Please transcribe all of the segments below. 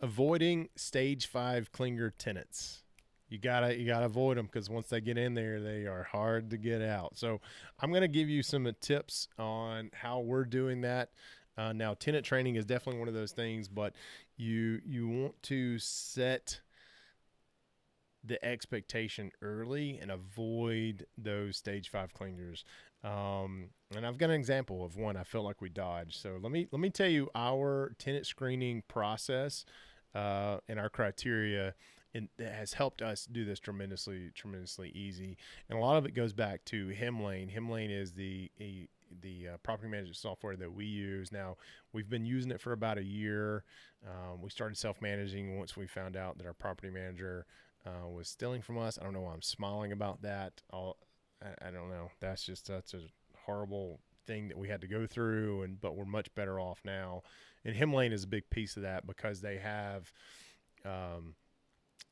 avoiding stage 5 clinger tenants. You gotta avoid them because once they get in there, they are hard to get out. So I'm gonna give you some tips on how we're doing that. Now, tenant training is definitely one of those things, but you want to set the expectation early and avoid those stage 5 clingers. And I've got an example of one I feel like we dodged. So let me tell you our tenant screening process and our criteria, and that has helped us do this tremendously easy. And a lot of it goes back to HEMLANE. HEMLANE is the property management software that we use. Now, we've been using it for about a year. We started self-managing once we found out that our property manager was stealing from us. I don't know why I'm smiling about that. I don't know. That's a horrible thing that we had to go through, but we're much better off now. And HEMLANE is a big piece of that because they have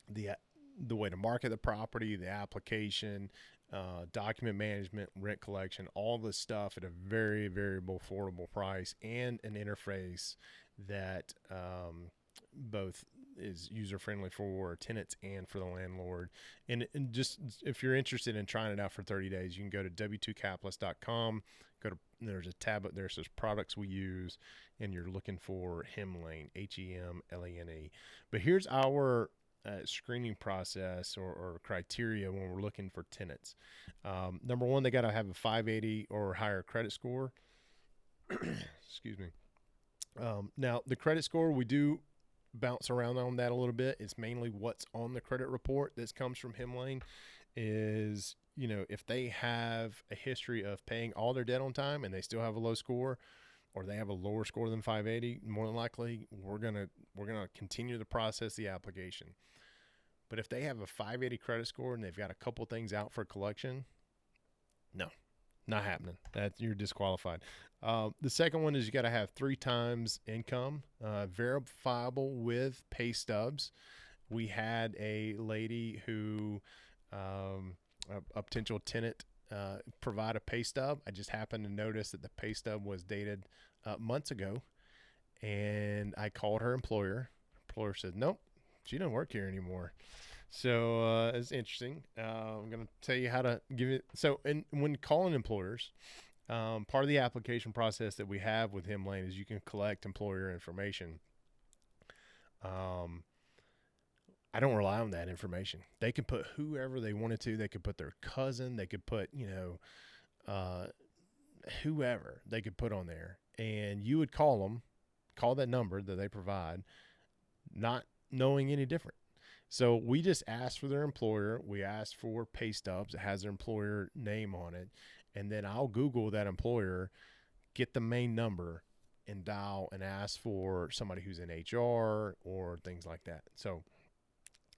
the way to market the property, the application, document management, rent collection, all this stuff at a very affordable price, and an interface that both is user friendly for tenants and for the landlord. And just if you're interested in trying it out for 30 days, you can go to w2capitalist.com. There's a tab up there that says products we use, and you're looking for HEMLANE, HEMLANE. But here's our screening process or criteria when we're looking for tenants. Number one, they got to have a 580 or higher credit score. Excuse me. Now, the credit score, we do bounce around on that a little bit. It's mainly what's on the credit report that comes from HEMLANE is, if they have a history of paying all their debt on time and they still have a low score, or they have a lower score than 580, more than likely we're gonna continue to process the application. But if they have a 580 credit score and they've got a couple things out for collection, no, not happening. You're disqualified. The second one is you got to have 3 times income, verifiable with pay stubs. We had a lady who, a potential tenant, provide a pay stub. I just happened to notice that the pay stub was dated months ago, and I called her employer. Employer said, nope, she doesn't work here anymore. So it's interesting. I'm going to tell you how to give it. So, and when calling employers, part of the application process that we have with HEMLANE is you can collect employer information. I don't rely on that information. They can put whoever they wanted to. They could put their cousin. They could put, whoever they could put on there. And you would call that number that they provide, not knowing any different. So we just asked for their employer. We asked for pay stubs that has their employer name on it. And then I'll Google that employer, get the main number, and dial and ask for somebody who's in HR or things like that. So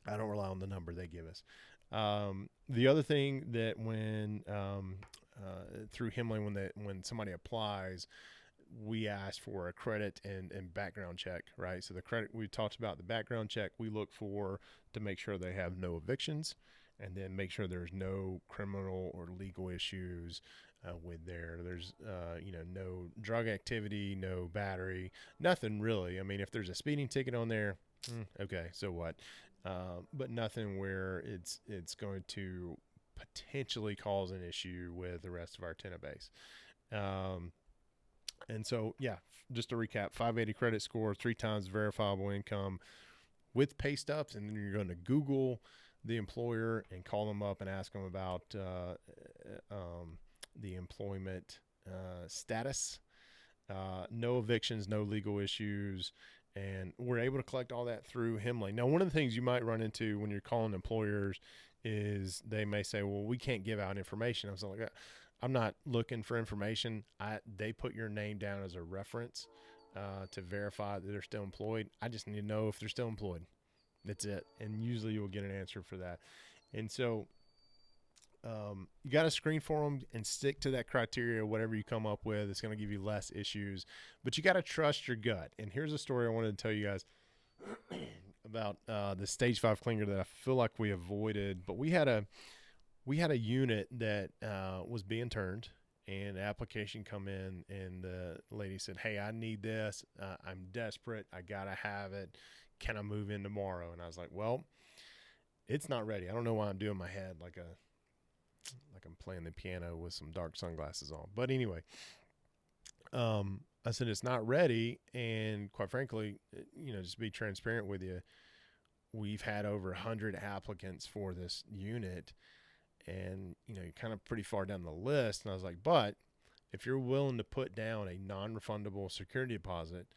I don't rely on the number they give us. The other thing that when through HEMLANE, when somebody applies, we ask for a credit and background check, right? So the credit, we talked about the background check, we look for to make sure they have no evictions, and then make sure there's no criminal or legal issues with there's no drug activity, no battery, nothing really. I mean, if there's a speeding ticket on there, okay, so what? But nothing where it's going to potentially cause an issue with the rest of our tenant base. And so, yeah, just to recap, 580 credit score, 3 times verifiable income with pay stubs. And then you're going to Google the employer and call them up and ask them about the employment status. No evictions, no legal issues. And we're able to collect all that through HEMLANE. Now, one of the things you might run into when you're calling employers is they may say, well, we can't give out information. I was like, I'm not looking for information. They put your name down as a reference to verify that they're still employed. I just need to know if they're still employed. That's it. And usually you'll get an answer for that. And so you got to screen for them and stick to that criteria. Whatever you come up with, it's going to give you less issues. But you got to trust your gut. And here's a story I wanted to tell you guys about the stage 5 clinger that I feel like we avoided. But we had a unit that was being turned, and the application come in, and the lady said, hey, I need this. I'm desperate. I got to have it. can I move in tomorrow? And I was like, well, it's not ready. I don't know why I'm doing my head like I'm playing the piano with some dark sunglasses on. But anyway, I said it's not ready, and quite frankly, just to be transparent with you, we've had over 100 applicants for this unit, and you're kind of pretty far down the list. And I was like, but if you're willing to put down a non-refundable security deposit,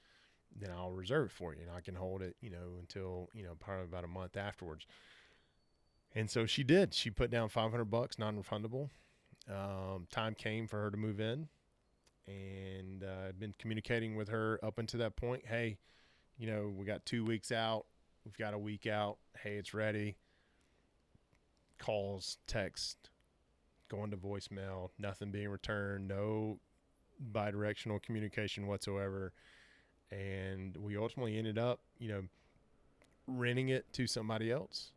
then I'll reserve it for you, and I can hold it, until probably about a month afterwards. And so she did. She put down $500 non-refundable. Time came for her to move in, and I've been communicating with her up until that point. Hey, we got 2 weeks out. We've got a week out. Hey, it's ready. Calls, text, going to voicemail, nothing being returned, no bi-directional communication whatsoever. And we ultimately ended up, renting it to somebody else.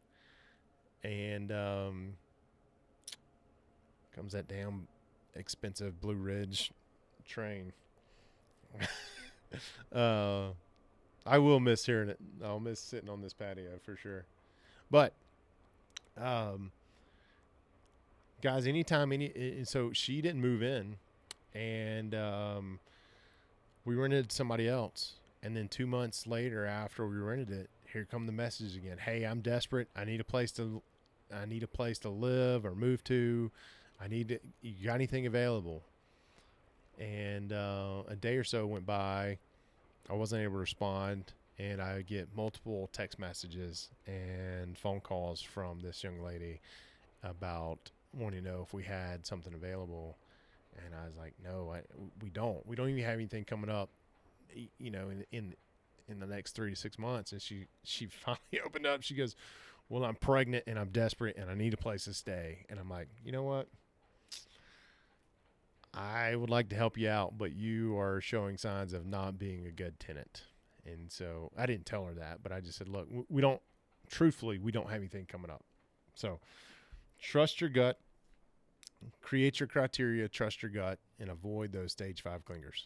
And comes that damn expensive Blue Ridge train. I will miss hearing it. I'll miss sitting on this patio for sure. But guys, anytime so she didn't move in, and we rented somebody else. And then 2 months later, after we rented it, here come the messages again. Hey, I'm desperate. I need a place to live or move to. You got anything available? And a day or so went by. I wasn't able to respond, and I get multiple text messages and phone calls from this young lady about wanting to know if we had something available. And I was like, no, we don't. We don't even have anything coming up, in the next 3 to 6 months. And she finally opened up. She goes, well, I'm pregnant and I'm desperate and I need a place to stay. And I'm like, you know what? I would like to help you out, but you are showing signs of not being a good tenant. And so I didn't tell her that, but I just said, look, we don't have anything coming up. So trust your gut, create your criteria, trust your gut, and avoid those stage 5 clingers.